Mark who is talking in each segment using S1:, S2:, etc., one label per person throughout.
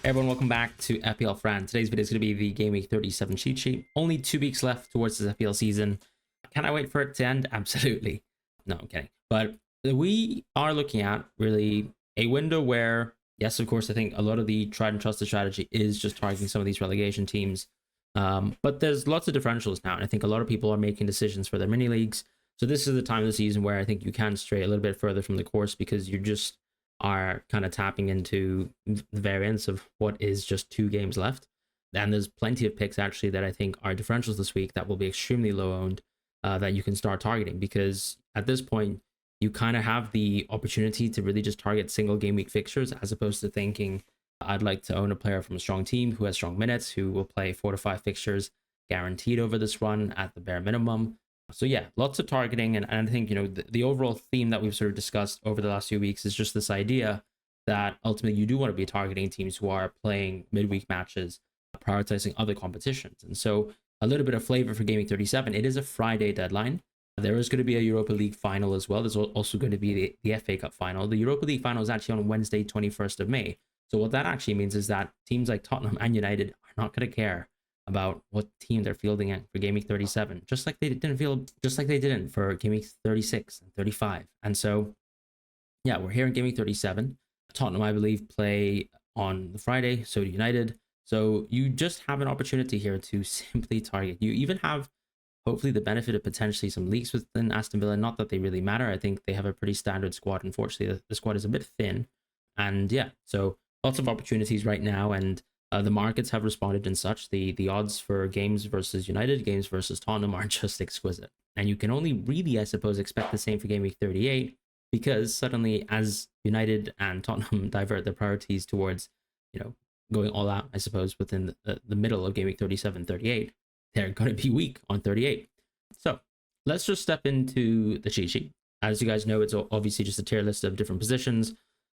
S1: Everyone, welcome back to FPL Fran. Today's video is going to be the Game Week 37 cheat sheet. Only 2 weeks left towards this FPL season. Can I wait for it to end? Absolutely. No, I'm kidding. But we are looking at really a window where, yes, of course, I think a lot of the tried and trusted strategy is just targeting some of these relegation teams. But there's lots of differentials now, and I think a lot of people are making decisions for their mini leagues. So this is the time of the season where I think you can stray a little bit further from the course because you just are kind of tapping into the variance of what is just 2 games left. And there's plenty of picks actually that I think are differentials this week that will be extremely low owned that you can start targeting, because at this point you kind of have the opportunity to really just target single game week fixtures, as opposed to thinking I'd like to own a player from a strong team who has strong minutes, who will play 4 to 5 fixtures guaranteed over this run at the bare minimum. So yeah, lots of targeting, and I think, you know, the overall theme that we've sort of discussed over the last few weeks is just this idea that ultimately you do want to be targeting teams who are playing midweek matches, prioritizing other competitions. And so a little bit of flavor for Game Week 37. It is a Friday deadline. There is going to be a Europa League final as well. There's also going to be the FA Cup final. The Europa League final is actually on Wednesday, 21st of May. So what that actually means is that teams like Tottenham and United are not going to care about what team they're fielding at for Game Week 37, just like they didn't for Game Week 36 and 35. And so, yeah, we're here in Game Week 37. Tottenham, I believe, play on the Friday, so do United. So you just have an opportunity here to simply target. You even have, hopefully, the benefit of potentially some leaks within Aston Villa. Not that they really matter. I think they have a pretty standard squad. Unfortunately, the squad is a bit thin. And yeah, so lots of opportunities right now, and the markets have responded and such. The odds for games versus United, games versus Tottenham are just exquisite. And you can only really, I suppose, expect the same for Game Week 38, because suddenly as United and Tottenham divert their priorities towards, you know, going all out, I suppose, within the middle of Game Week 37, 38, they're going to be weak on 38. So let's just step into the cheat sheet. As you guys know, it's obviously just a tier list of different positions.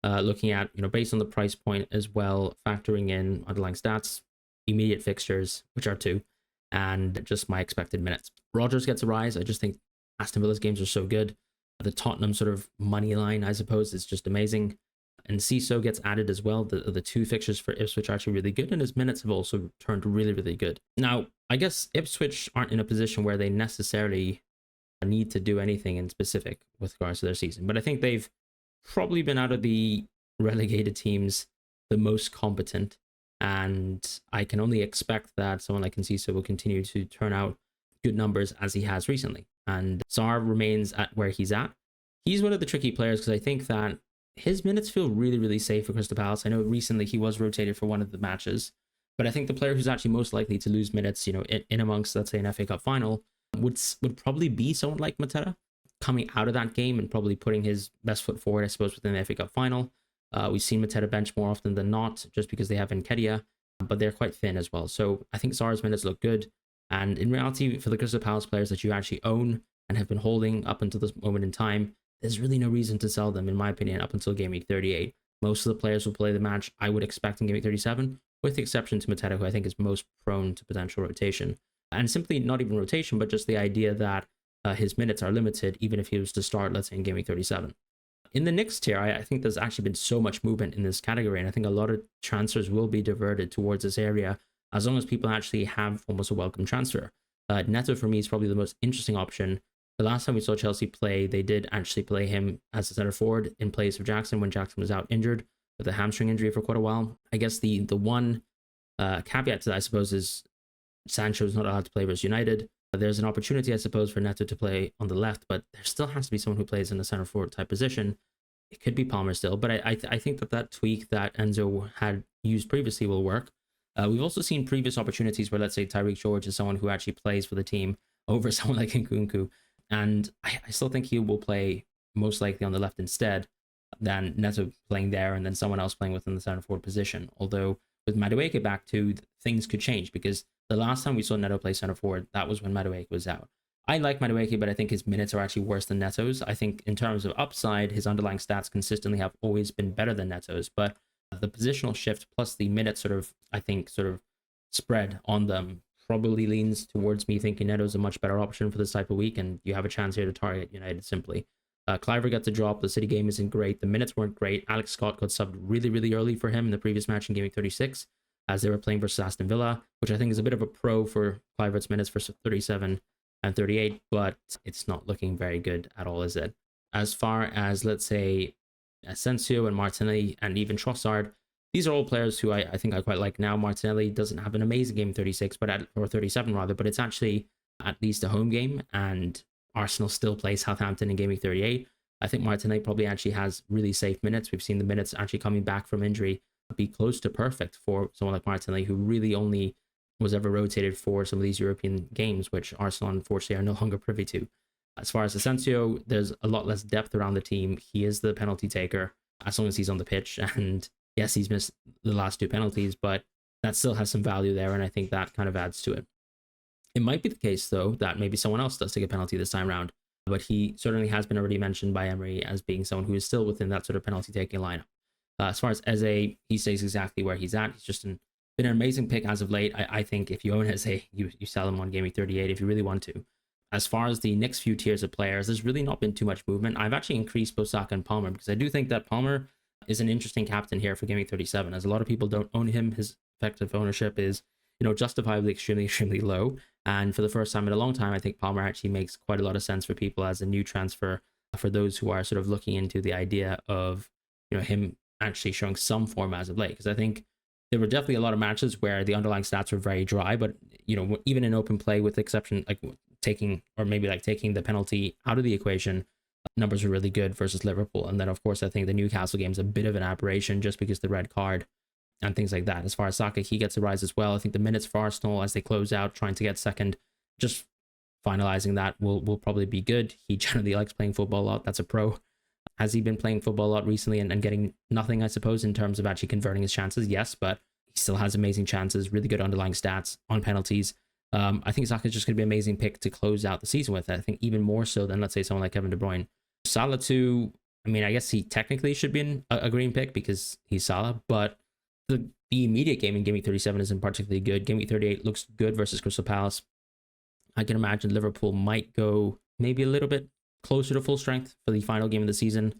S1: Looking at, you know, based on the price point as well, factoring in underlying stats, immediate fixtures, which are 2, and just my expected minutes. Rodgers gets a rise. I just think Aston Villa's games are so good. The Tottenham sort of money line, I suppose, is just amazing. And CISO gets added as well. The 2 fixtures for Ipswich are actually really good, and his minutes have also turned really, really good. Now, I guess Ipswich aren't in a position where they necessarily need to do anything in specific with regards to their season, but I think they've probably been out of the relegated teams the most competent, and I can only expect that someone like Enciso will continue to turn out good numbers as he has recently. And Sarr remains at where he's at. He's one of the tricky players because I think that his minutes feel really, really safe for Crystal Palace. I know recently he was rotated for one of the matches, but I think the player who's actually most likely to lose minutes, you know, in amongst, let's say, an FA Cup final would probably be someone like Mateta, coming out of that game and probably putting his best foot forward, I suppose, within the FA Cup final. We've seen Mateta bench more often than not, just because they have Nketiah, but they're quite thin as well. So I think Sarr's minutes look good. And in reality, for the Crystal Palace players that you actually own and have been holding up until this moment in time, there's really no reason to sell them, in my opinion, up until Game Week 38. Most of the players will play the match, I would expect, in Game Week 37, with the exception to Mateta, who I think is most prone to potential rotation. And simply not even rotation, but just the idea that his minutes are limited, even if he was to start, let's say, in Game Week 37. In the next tier, I think there's actually been so much movement in this category, and I think a lot of transfers will be diverted towards this area as long as people actually have almost a welcome transfer. Neto, for me, is probably the most interesting option. The last time we saw Chelsea play, they did actually play him as a center forward in place of Jackson when Jackson was out injured with a hamstring injury for quite a while. I guess the one caveat to that, I suppose, is Sancho's not allowed to play versus United. There's an opportunity, I suppose, for Neto to play on the left, but there still has to be someone who plays in a center forward type position. It could be Palmer still, but I think that tweak that Enzo had used previously will work. We've also seen previous opportunities where, let's say, Tyreek George is someone who actually plays for the team over someone like Nkunku, and I still think he will play most likely on the left instead than Neto playing there and then someone else playing within the center forward position. Although with Madueke back too, things could change, because the last time we saw Neto play center forward, that was when Madueke was out. I like Madueke, but I think his minutes are actually worse than Neto's. I think in terms of upside, his underlying stats consistently have always been better than Neto's, but the positional shift plus the minute sort of spread on them probably leans towards me thinking Neto's a much better option for this type of week, and you have a chance here to target United simply. Cliver got the drop. The City game isn't great. The minutes weren't great. Alex Scott got subbed really, really early for him in the previous match in Game Week 36 as they were playing versus Aston Villa, which I think is a bit of a pro for Clivert's minutes for 37 and 38, but it's not looking very good at all, is it? As far as, let's say, Asensio and Martinelli and even Trossard, these are all players who I think I quite like now. Martinelli doesn't have an amazing game 36, or 37 rather, but it's actually at least a home game, and Arsenal still play Southampton in Game Week 38. I think Martinelli probably actually has really safe minutes. We've seen the minutes actually coming back from injury be close to perfect for someone like Martinelli, who really only was ever rotated for some of these European games, which Arsenal unfortunately are no longer privy to. As far as Asensio, there's a lot less depth around the team. He is the penalty taker as long as he's on the pitch, and yes, he's missed the last 2 penalties, but that still has some value there, and I think that kind of adds to it. It might be the case, though, that maybe someone else does take a penalty this time around, but he certainly has been already mentioned by Emery as being someone who is still within that sort of penalty-taking lineup. As far as Eze, he stays exactly where he's at. He's just been an amazing pick as of late. I think if you own Eze, you sell him on Game Week 38 if you really want to. As far as the next few tiers of players, there's really not been too much movement. I've actually increased both Saka and Palmer because I do think that Palmer is an interesting captain here for Game Week 37, as a lot of people don't own him. His effective ownership is, justifiably extremely low. And for the first time in a long time, I think Palmer actually makes quite a lot of sense for people as a new transfer, for those who are sort of looking into the idea of, him actually showing some form as of late. Because I think there were definitely a lot of matches where the underlying stats were very dry, but, even in open play, with the exception, like taking the penalty out of the equation, numbers were really good versus Liverpool. And then, of course, I think the Newcastle game is a bit of an aberration just because the red card and things like that. As far as Saka, he gets a rise as well. I think the minutes for Arsenal as they close out, trying to get second, just finalizing that will probably be good. He generally likes playing football a lot. That's a pro. Has he been playing football a lot recently and getting nothing, I suppose, in terms of actually converting his chances? Yes, but he still has amazing chances, really good underlying stats on penalties. I think Saka is just going to be an amazing pick to close out the season with. I think even more so than, let's say, someone like Kevin De Bruyne. Salah too, I mean, I guess he technically should be a green pick because he's Salah, but the immediate game in Game Week 37 isn't particularly good. Game Week 38 looks good versus Crystal Palace. I can imagine Liverpool might go maybe a little bit closer to full strength for the final game of the season,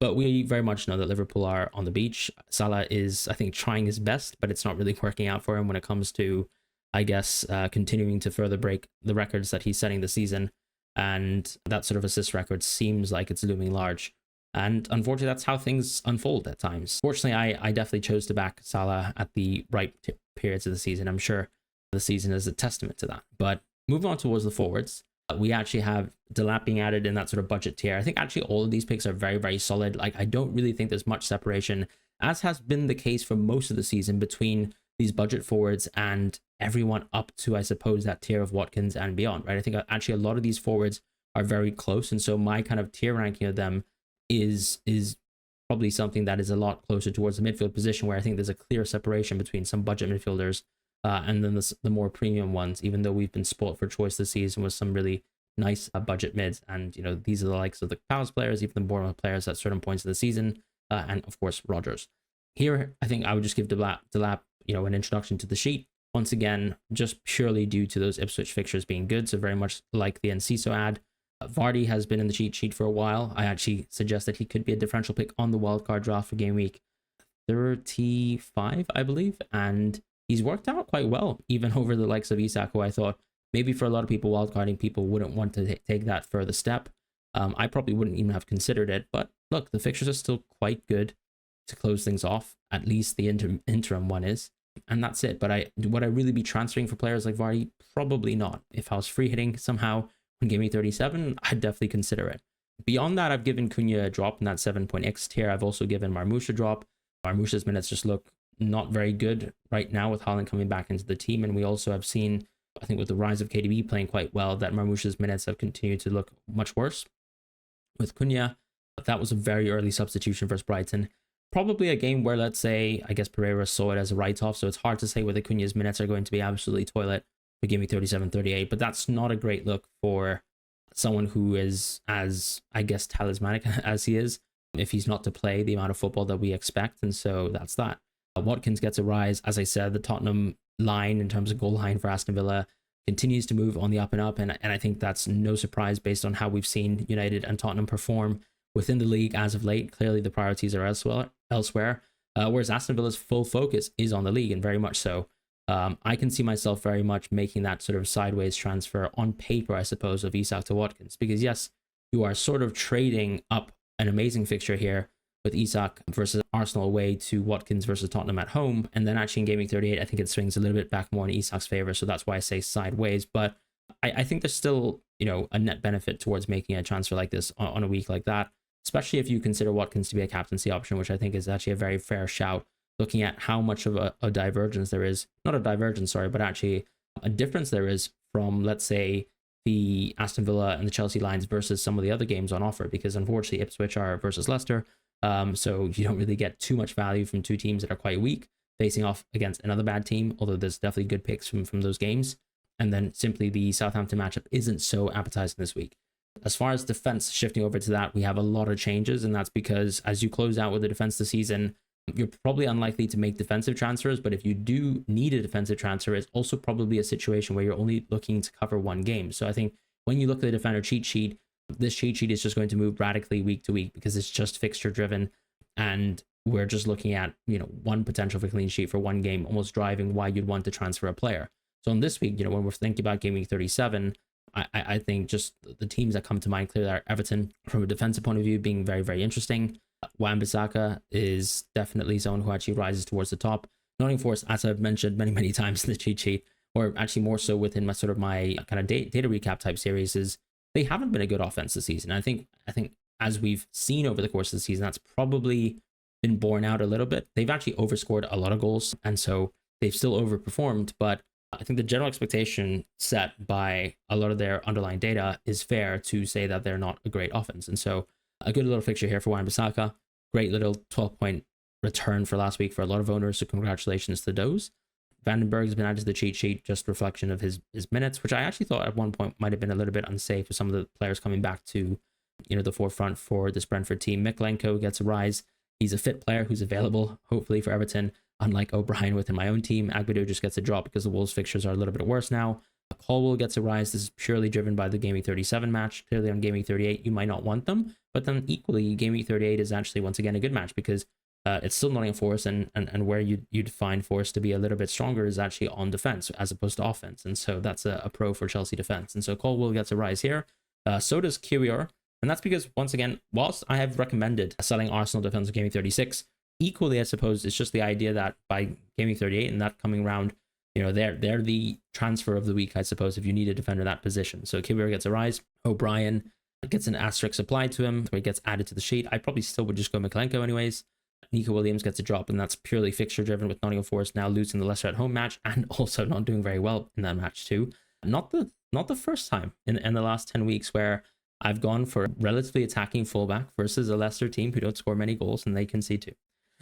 S1: but we very much know that Liverpool are on the beach. Salah is, I think, trying his best, but it's not really working out for him when it comes to, I guess, continuing to further break the records that he's setting this season. And that sort of assist record seems like it's looming large. And unfortunately, that's how things unfold at times. Fortunately, I definitely chose to back Salah at the right periods of the season. I'm sure the season is a testament to that. But moving on towards the forwards, we actually have Delap being added in that sort of budget tier. I think actually all of these picks are very, very solid. Like, I don't really think there's much separation, as has been the case for most of the season, between these budget forwards and everyone up to, I suppose, that tier of Watkins and beyond, right? I think actually a lot of these forwards are very close. And so my kind of tier ranking of them is probably something that is a lot closer towards the midfield position, where I think there's a clear separation between some budget midfielders and then the more premium ones, even though we've been spoiled for choice this season with some really nice budget mids. And, these are the likes of the Palace players, even the Bournemouth players at certain points of the season, and of course, Rodgers. Here, I think I would just give Delap, an introduction to the sheet. Once again, just purely due to those Ipswich fixtures being good. So very much like the Enciso ad. Vardy has been in the cheat sheet for a while. I actually suggest that he could be a differential pick on the wildcard draft for game week 35, I believe. And he's worked out quite well, even over the likes of Isak, who I thought maybe for a lot of people, wildcarding people wouldn't want to take that further step. I probably wouldn't even have considered it. But look, the fixtures are still quite good to close things off. At least the interim one is. And that's it. But would I really be transferring for players like Vardy? Probably not. If I was free hitting somehow on Game Week 37, I'd definitely consider it. Beyond that, I've given Cunha a drop in that 7.x tier. I've also given Marmoush a drop. Marmoush's minutes just look not very good right now with Haaland coming back into the team. And we also have seen, I think with the rise of KDB playing quite well, that Marmoush's minutes have continued to look much worse. With Cunha, that was a very early substitution versus Brighton. Probably a game where, let's say, I guess Pereira saw it as a write-off, so it's hard to say whether Cunha's minutes are going to be absolutely toilet for Game Week 37, 38, but that's not a great look for someone who is as, I guess, talismanic as he is, if he's not to play the amount of football that we expect, and so that's that. Watkins gets a rise. As I said, the Tottenham line in terms of goal line for Aston Villa continues to move on the up and up. And I think that's no surprise based on how we've seen United and Tottenham perform within the league as of late. Clearly, the priorities are elsewhere. Whereas Aston Villa's full focus is on the league, and very much so. I can see myself very much making that sort of sideways transfer on paper, I suppose, of Isak to Watkins. Because yes, you are sort of trading up an amazing fixture here with Isak versus Arsenal away to Watkins versus Tottenham at home. And then actually in Gaming 38, I think it swings a little bit back more in Isak's favor. So that's why I say sideways. But I think there's still, a net benefit towards making a transfer like this on a week like that, especially if you consider Watkins to be a captaincy option, which I think is actually a very fair shout, looking at how much of a divergence there is, not a divergence, sorry, but actually a difference there is from, let's say, the Aston Villa and the Chelsea lines versus some of the other games on offer, because unfortunately Ipswich are versus Leicester. So you don't really get too much value from two teams that are quite weak facing off against another bad team, although there's definitely good picks from those games. And then simply the Southampton matchup isn't so appetizing this week. As far as defense, shifting over to that, we have a lot of changes, and that's because as you close out with the defense this season, you're probably unlikely to make defensive transfers, but if you do need a defensive transfer, it's also probably a situation where you're only looking to cover one game. So I think when you look at the defender cheat sheet, this cheat sheet is just going to move radically week to week because it's just fixture driven, and we're just looking at one potential for clean sheet for one game, almost driving why you'd want to transfer a player. So in this week, when we're thinking about game week 37, I think just the teams that come to mind clearly are Everton from a defensive point of view being very, very interesting. Wan-Bissaka is definitely someone who actually rises towards the top. Nottingham Forest, as I've mentioned many, many times in the cheat sheet, or actually more so within my kind of data recap type series, is they haven't been a good offense this season. I think as we've seen over the course of the season, that's probably been borne out a little bit. They've actually overscored a lot of goals, and so they've still overperformed, but I think the general expectation set by a lot of their underlying data is fair to say that they're not a great offense. And so a good little fixture here for Wan-Bissaka. Great little 12-point return for last week for a lot of owners, so congratulations to those. Vandenberg has been added to the cheat sheet, just reflection of his minutes, which I actually thought at one point might have been a little bit unsafe with some of the players coming back to the forefront for this Brentford team. Miklenko gets a rise. He's a fit player who's available, hopefully, for Everton. Unlike O'Brien within my own team, Agbado just gets a drop because the Wolves fixtures are a little bit worse now. Colwell gets a rise. This is purely driven by the Gaming 37 match. Clearly on Gaming 38, you might not want them, but then equally, Gaming 38 is actually once again a good match because it's still Nottingham Forest, and where you'd find Forest to be a little bit stronger is actually on defense as opposed to offense, and so that's a pro for Chelsea defense. And so Colwell gets a rise here. So does Kiwior, and that's because once again, whilst I have recommended selling Arsenal defense on Gaming 36. Equally, I suppose, it's just the idea that by Gaming 38 and that coming round, they're the transfer of the week, I suppose, if you need a defender in that position. So Kiwior gets a rise. O'Brien gets an asterisk applied to him, where he gets added to the sheet. I probably still would just go Miklenko anyways. Nico Williams gets a drop, and that's purely fixture driven with Nottingham Forest now losing the Leicester at home match and also not doing very well in that match too. Not the first time in the last 10 weeks where I've gone for a relatively attacking fullback versus a Leicester team who don't score many goals and they concede too.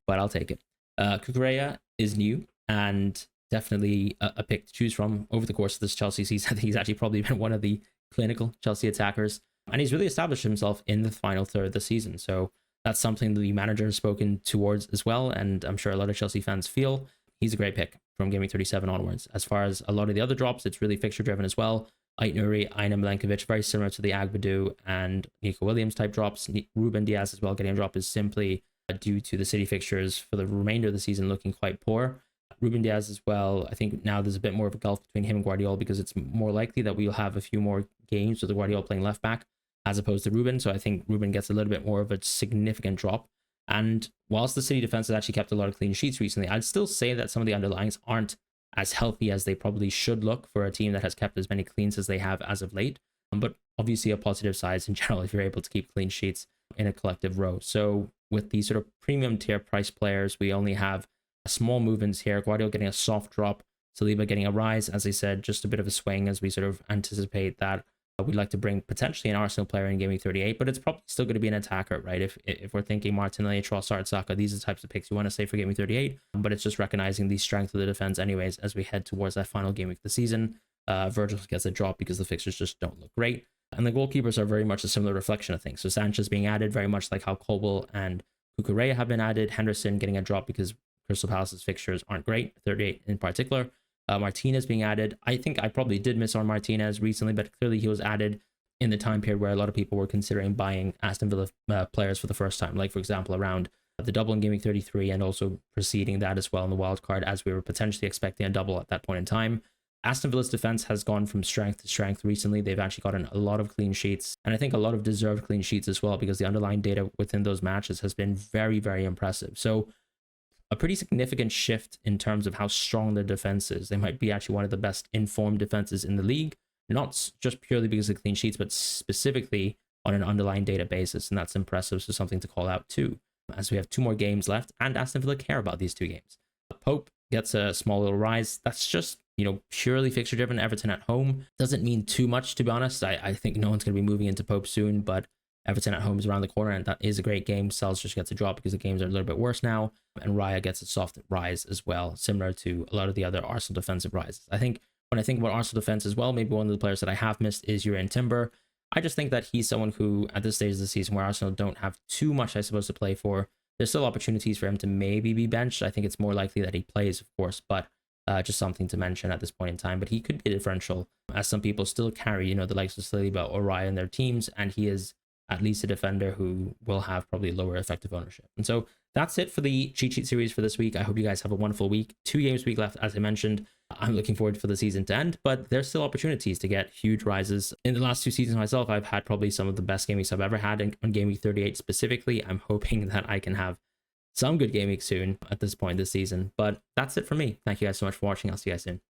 S1: But I'll take it. Cucurella is new and definitely a pick to choose from over the course of this Chelsea season. I think he's actually probably been one of the clinical Chelsea attackers, and he's really established himself in the final third of the season. So that's something the manager has spoken towards as well, and I'm sure a lot of Chelsea fans feel he's a great pick from Gaming 37 onwards. As far as a lot of the other drops, it's really fixture driven as well. Ait Nouri, Aina Milenkovic, very similar to the Agbado and Nico Williams type drops. Ruben Diaz as well getting a drop is simply due to the City fixtures for the remainder of the season looking quite poor. Ruben Diaz as well, I think now there's a bit more of a gulf between him and Guardiola because it's more likely that we'll have a few more games with the Guardiola playing left back as opposed to Ruben. So I think Ruben gets a little bit more of a significant drop. And whilst the City defense has actually kept a lot of clean sheets recently, I'd still say that some of the underlyings aren't as healthy as they probably should look for a team that has kept as many cleans as they have as of late. But obviously a positive side in general if you're able to keep clean sheets in a collective row. So with these sort of premium tier price players, we only have small movements here. Guardiola getting a soft drop, Saliba getting a rise. As I said, just a bit of a swing as we sort of anticipate that we'd like to bring potentially an Arsenal player in Gaming 38, but it's probably still going to be an attacker, right? If we're thinking Martinelli, Trossard, Saka, these are the types of picks you want to say for Gaming 38, but it's just recognizing the strength of the defense anyways as we head towards that final game week of the season. Virgil gets a drop because the fixtures just don't look great. And the goalkeepers are very much a similar reflection of things. So Sanchez being added, very much like how Colwell and Cucurella have been added. Henderson getting a drop because Crystal Palace's fixtures aren't great, 38 in particular. Martinez being added. I think I probably did miss on Martinez recently, but clearly he was added in the time period where a lot of people were considering buying Aston Villa players for the first time, like for example around the double in Game Week 33 and also preceding that as well in the wild card, as we were potentially expecting a double at that point in time. Aston Villa's defense has gone from strength to strength recently. They've actually gotten a lot of clean sheets, and I think a lot of deserved clean sheets as well, because the underlying data within those matches has been very, very impressive. So a pretty significant shift in terms of how strong their defense is. They might be actually one of the best informed defenses in the league, not just purely because of clean sheets, but specifically on an underlying data basis, and that's impressive. So something to call out too, as we have 2 more games left, and Aston Villa care about these 2 games. Pope gets a small little rise. That's just, purely fixture driven. Everton at home doesn't mean too much, to be honest. I think no one's going to be moving into Pope soon, but Everton at home is around the corner, and that is a great game. Sells just gets a drop because the games are a little bit worse now, and Raya gets a soft rise as well, similar to a lot of the other Arsenal defensive rises. I think when I think about Arsenal defense as well, maybe one of the players that I have missed is Urian Timber. I just think that he's someone who, at this stage of the season where Arsenal don't have too much, I suppose, to play for, there's still opportunities for him to maybe be benched. I think it's more likely that he plays, of course, but just something to mention at this point in time. But he could be differential, as some people still carry, the likes of Saliba or Raya in their teams, and he is at least a defender who will have probably lower effective ownership. And so that's it for the cheat sheet series for this week. I hope you guys have a wonderful week. 2 games a week left, as I mentioned. I'm looking forward for the season to end, but there's still opportunities to get huge rises. In the last 2 seasons myself, I've had probably some of the best game weeks I've ever had on Game Week 38 specifically. I'm hoping that I can have some good game weeks soon at this point this season. But that's it for me. Thank you guys so much for watching. I'll see you guys soon.